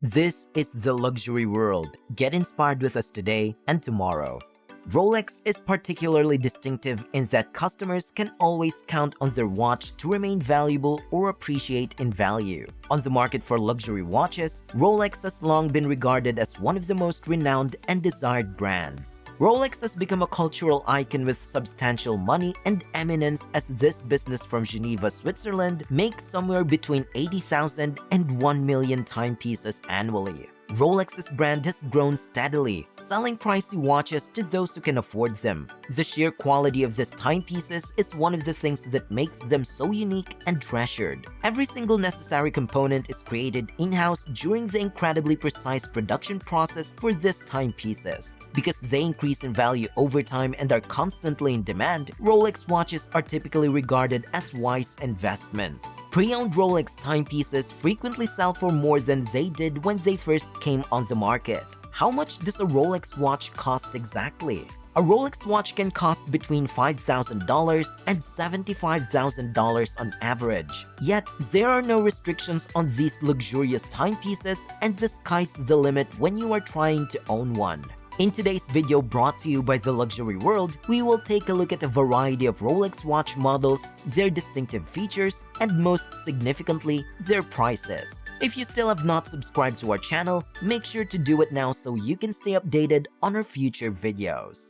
This is the luxury world. Get inspired with us today and tomorrow. Rolex is particularly distinctive in that customers can always count on their watch to remain valuable or appreciate in value. On the market for luxury watches, Rolex has long been regarded as one of the most renowned and desired brands. Rolex has become a cultural icon with substantial money and eminence, as this business from Geneva, Switzerland makes somewhere between 80,000 and 1 million timepieces annually. Rolex's brand has grown steadily, selling pricey watches to those who can afford them. The sheer quality of these timepieces is one of the things that makes them so unique and treasured. Every single necessary component is created in-house during the incredibly precise production process for these timepieces. Because they increase in value over time and are constantly in demand, Rolex watches are typically regarded as wise investments. Pre-owned Rolex timepieces frequently sell for more than they did when they first came on the market. How much does a Rolex watch cost exactly? A Rolex watch can cost between $5,000 and $75,000 on average. Yet, there are no restrictions on these luxurious timepieces, and the sky's the limit when you are trying to own one. In today's video brought to you by The Luxury World, we will take a look at a variety of Rolex watch models, their distinctive features, and most significantly, their prices. If you still have not subscribed to our channel, make sure to do it now so you can stay updated on our future videos.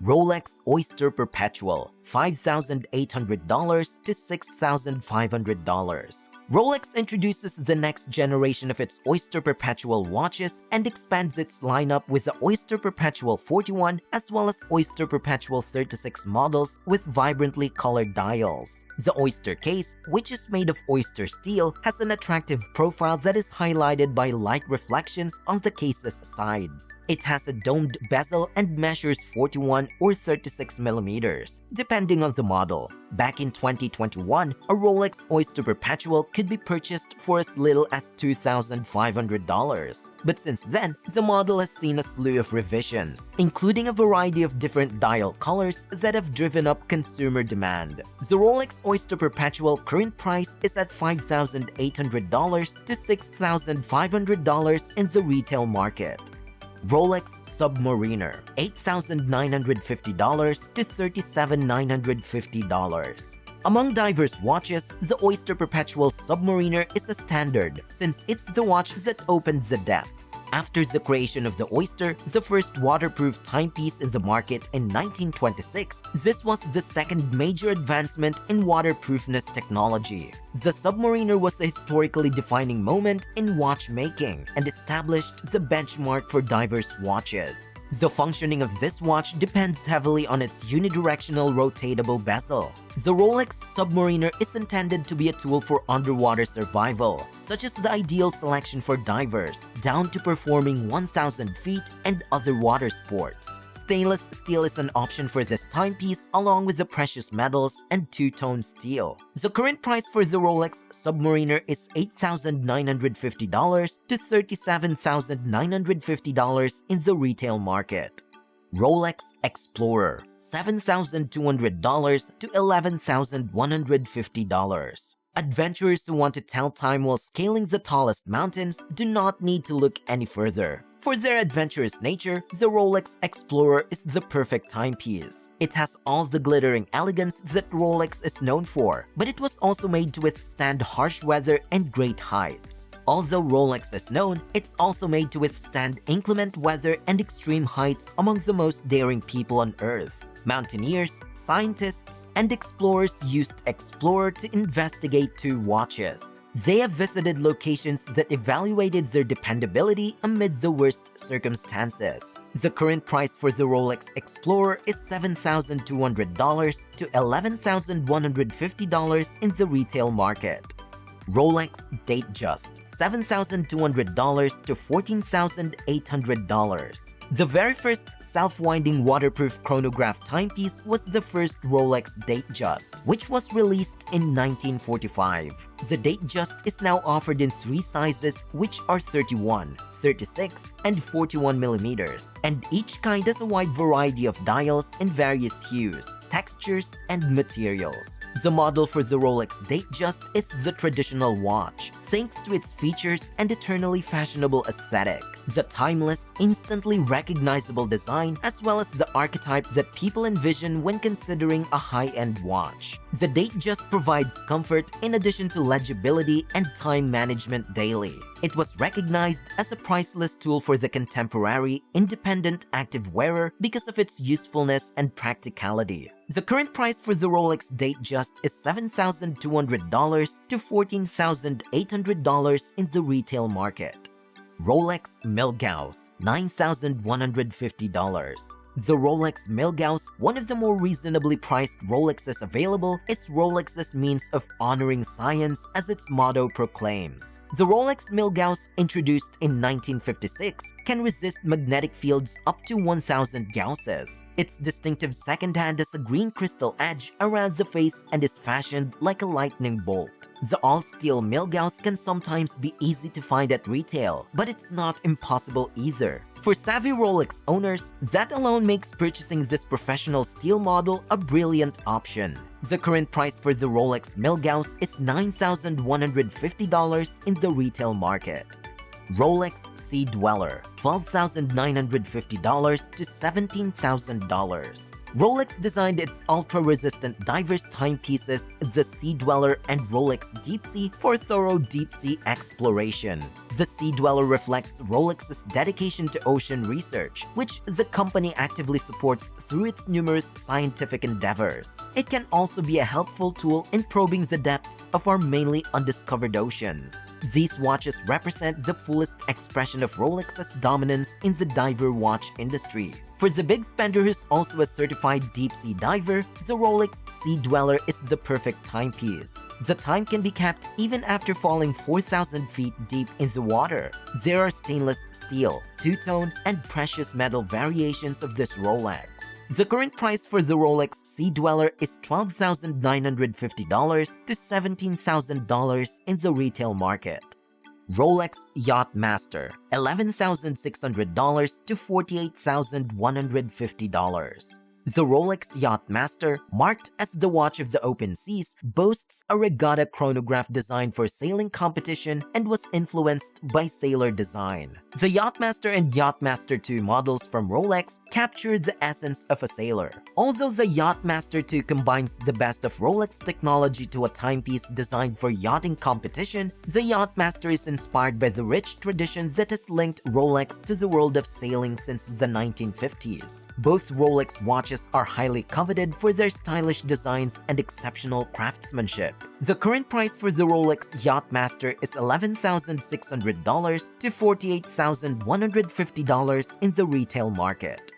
Rolex Oyster Perpetual, $5,800 to $6,500. Rolex introduces the next generation of its Oyster Perpetual watches and expands its lineup with the Oyster Perpetual 41 as well as Oyster Perpetual 36 models with vibrantly colored dials. The Oyster case, which is made of oyster steel, has an attractive profile that is highlighted by light reflections on the case's sides. It has a domed bezel and measures 41 or 36 millimeters, depending on the model. Back in 2021, a Rolex Oyster Perpetual could be purchased for as little as $2,500. But since then, the model has seen a slew of revisions, including a variety of different dial colors that have driven up consumer demand. The Rolex Oyster Perpetual current price is at $5,800 to $6,500 in the retail market. Rolex Submariner, $8,950 to $37,950. Among diverse watches, the Oyster Perpetual Submariner is a standard since it's the watch that opens the depths. After the creation of the Oyster, the first waterproof timepiece in the market in 1926, this was the second major advancement in waterproofness technology. The Submariner was a historically defining moment in watchmaking and established the benchmark for diverse watches. The functioning of this watch depends heavily on its unidirectional rotatable bezel. The Rolex Submariner is intended to be a tool for underwater survival, such as the ideal selection for divers, down to performing 1,000 feet and other water sports. Stainless steel is an option for this timepiece, along with the precious metals and two-tone steel. The current price for the Rolex Submariner is $8,950 to $37,950 in the retail market. Rolex Explorer, $7,200 to $11,150. Adventurers who want to tell time while scaling the tallest mountains do not need to look any further. For their adventurous nature, the Rolex Explorer is the perfect timepiece. It has all the glittering elegance that Rolex is known for, but it was also made to withstand harsh weather and great heights. Although Rolex is known, it's also made to withstand inclement weather and extreme heights among the most daring people on Earth. Mountaineers, scientists, and explorers used Explorer to investigate two watches. They have visited locations that evaluated their dependability amid the worst circumstances. The current price for the Rolex Explorer is $7,200 to $11,150 in the retail market. Rolex Datejust, $7,200 to $14,800. The very first self-winding waterproof chronograph timepiece was the first Rolex Datejust, which was released in 1945. The Datejust is now offered in 3 sizes, which are 31, 36, and 41 millimeters, and each kind has a wide variety of dials in various hues, textures, and materials. The model for the Rolex Datejust is the traditional watch, thanks to its features and eternally fashionable aesthetic, the timeless, instantly recognizable design, as well as the archetype that people envision when considering a high-end watch. The Datejust provides comfort in addition to legibility and time management daily. It was recognized as a priceless tool for the contemporary, independent active wearer because of its usefulness and practicality. The current price for the Rolex Datejust is $7,200 to $14,800 in the retail market. Rolex Milgauss, $9,150. The Rolex Milgauss, one of the more reasonably priced Rolexes available, is Rolex's means of honoring science, as its motto proclaims. The Rolex Milgauss, introduced in 1956, can resist magnetic fields up to 1000 Gausses. Its distinctive second hand has a green crystal edge around the face and is fashioned like a lightning bolt. The all-steel Milgauss can sometimes be easy to find at retail, but it's not impossible either. For savvy Rolex owners, that alone makes purchasing this professional steel model a brilliant option. The current price for the Rolex Milgauss is $9,150 in the retail market. Rolex Sea Dweller, $12,950 to $17,000. Rolex designed its ultra-resistant diverse timepieces, the Sea Dweller and Rolex Deep Sea, for thorough deep-sea exploration. The Sea Dweller reflects Rolex's dedication to ocean research, which the company actively supports through its numerous scientific endeavors. It can also be a helpful tool in probing the depths of our mainly undiscovered oceans. These watches represent the fullest expression of Rolex's dominance in the diver watch industry. For the big spender who's also a certified deep-sea diver, the Rolex Sea Dweller is the perfect timepiece. The time can be kept even after falling 4,000 feet deep in the water. There are stainless steel, two-tone, and precious metal variations of this Rolex. The current price for the Rolex Sea Dweller is $12,950 to $17,000 in the retail market. Rolex YachtMaster, $11,600 to $48,150. The Rolex YachtMaster, marked as the watch of the open seas, boasts a regatta chronograph designed for sailing competition and was influenced by sailor design. The YachtMaster and YachtMaster II models from Rolex capture the essence of a sailor. Although the YachtMaster II combines the best of Rolex technology to a timepiece designed for yachting competition, the YachtMaster is inspired by the rich tradition that has linked Rolex to the world of sailing since the 1950s. Both Rolex watches are highly coveted for their stylish designs and exceptional craftsmanship. The current price for the Rolex YachtMaster is $11,600 to $48,150 in the retail market.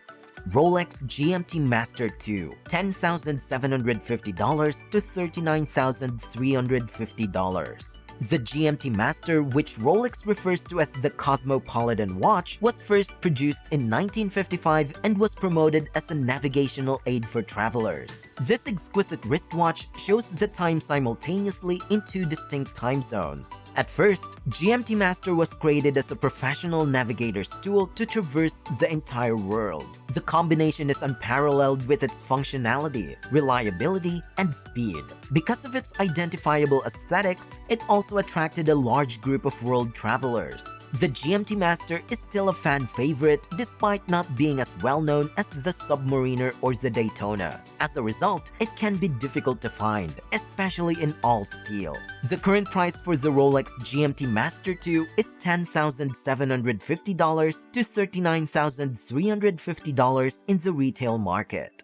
Rolex GMT Master II, $10,750 to $39,350. The GMT Master, which Rolex refers to as the Cosmopolitan watch, was first produced in 1955 and was promoted as a navigational aid for travelers. This exquisite wristwatch shows the time simultaneously in 2 distinct time zones. At first, GMT Master was created as a professional navigator's tool to traverse the entire world. The combination is unparalleled with its functionality, reliability, and speed. Because of its identifiable aesthetics, it also attracted a large group of world travelers. The GMT Master is still a fan favorite despite not being as well known as the Submariner or the Daytona. As a result, it can be difficult to find, especially in all steel. The current price for the Rolex GMT Master II is $10,750 to $39,350 in the retail market.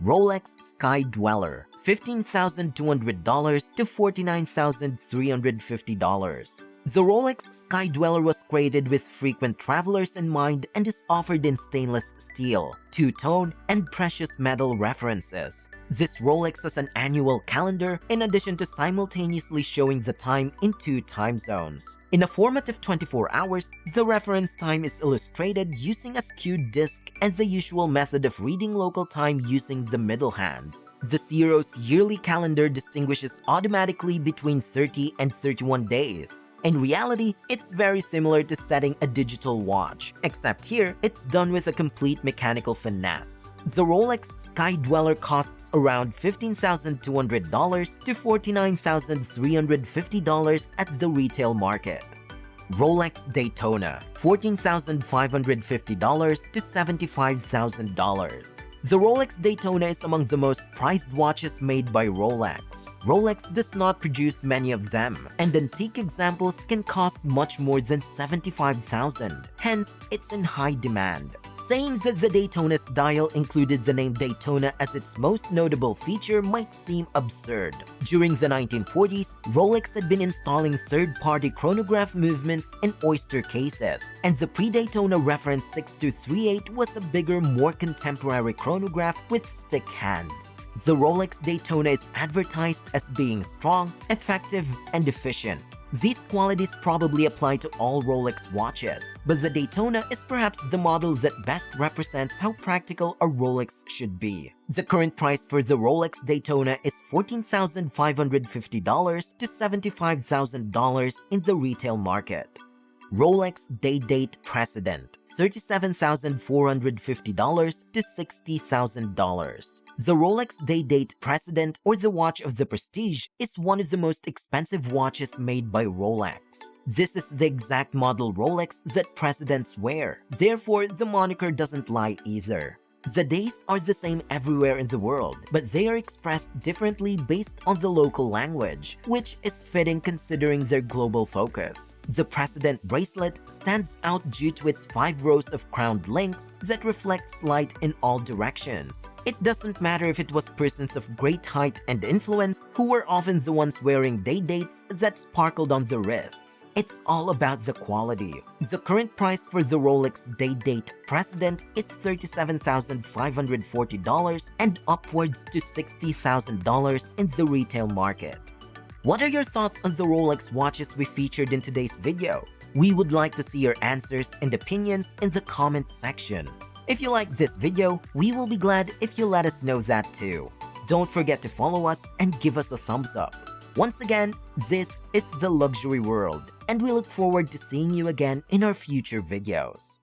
Rolex Sky Dweller, $15,200 to $49,350. The Rolex Sky Dweller was created with frequent travelers in mind and is offered in stainless steel, two-tone, and precious metal references. This Rolex has an annual calendar in addition to simultaneously showing the time in 2 time zones. In a format of 24 hours, the reference time is illustrated using a skewed disc and the usual method of reading local time using the middle hands. The Zero's yearly calendar distinguishes automatically between 30 and 31 days. In reality, it's very similar to setting a digital watch, except here, it's done with a complete mechanical finesse. The Rolex Sky Dweller costs around $15,200 to $49,350 at the retail market. Rolex Daytona, $14,550 to $75,000. The Rolex Daytona is among the most prized watches made by Rolex. Rolex does not produce many of them, and antique examples can cost much more than $75,000. Hence, it's in high demand. Saying that the Daytona's dial included the name Daytona as its most notable feature might seem absurd. During the 1940s, Rolex had been installing third-party chronograph movements in Oyster cases, and the pre-Daytona reference 6238 was a bigger, more contemporary chronograph with stick hands. The Rolex Daytona is advertised as being strong, effective, and efficient. These qualities probably apply to all Rolex watches, but the Daytona is perhaps the model that best represents how practical a Rolex should be. The current price for the Rolex Daytona is $14,550 to $75,000 in the retail market. Rolex Day-Date Precedent, $37,450 to $60,000. The Rolex Day-Date Precedent, or the Watch of the Prestige, is one of the most expensive watches made by Rolex. This is the exact model Rolex that presidents wear, therefore the moniker doesn't lie either. The days are the same everywhere in the world, but they are expressed differently based on the local language, which is fitting considering their global focus. The Precedent bracelet stands out due to its 5 rows of crowned links that reflects light in all directions. It doesn't matter if it was persons of great height and influence who were often the ones wearing day dates that sparkled on the wrists. It's all about the quality. The current price for the Rolex Day-Date Precedent is $37,540 and upwards to $60,000 in the retail market. What are your thoughts on the Rolex watches we featured in today's video? We would like to see your answers and opinions in the comments section. If you like this video, we will be glad if you let us know that too. Don't forget to follow us and give us a thumbs up. Once again, this is The Luxury World, and we look forward to seeing you again in our future videos.